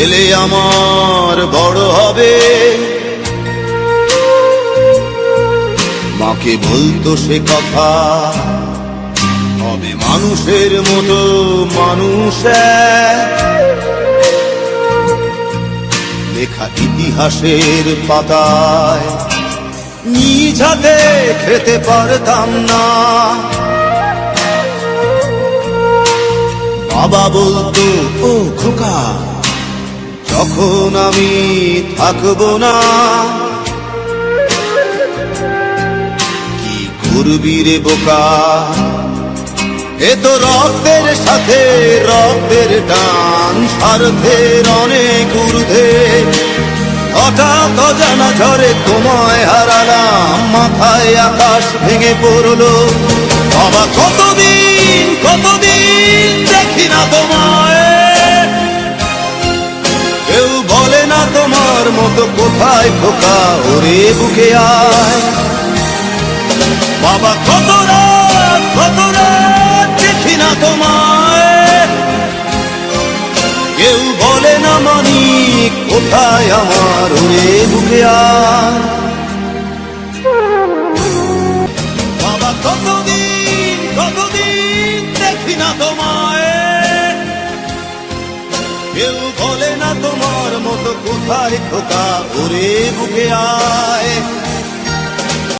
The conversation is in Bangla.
ছেলে আমার বড় হবে। মাকে বলতো সে কথা, হবে মানুষের মতো মানুষ লেখা ইতিহাসের পাতায় নিজ হাতে খেতে পারতাম না। বাবা বলতো, ও খোকা, যখন আমি থাকবো না, কি করবি রে বোকা, এ তো রক্তের সাথে রক্তের টান, স্বার্থের অনেক ঊর্ধ্বে। হঠাৎ অজানা ঝড়ে তোমায় হারালাম, মাথায় আকাশ ভেঙে পড়লো। বাবা কতদিন কতদিন দেখি না তোমায়, কেউ বলে না তোমার মতো কোথায় খোকা, ওরে বুকে আয়। বাবা কত রাত দেখি না তোমায়, কেউ বলে না মানি কোথায় আমার, ওরে বুকে আয়। বাবা কতদিন দেখি না তোমায়, কেউ বলে না তোমার মতো কোথায় খোকা, ওরে বুকে আয়।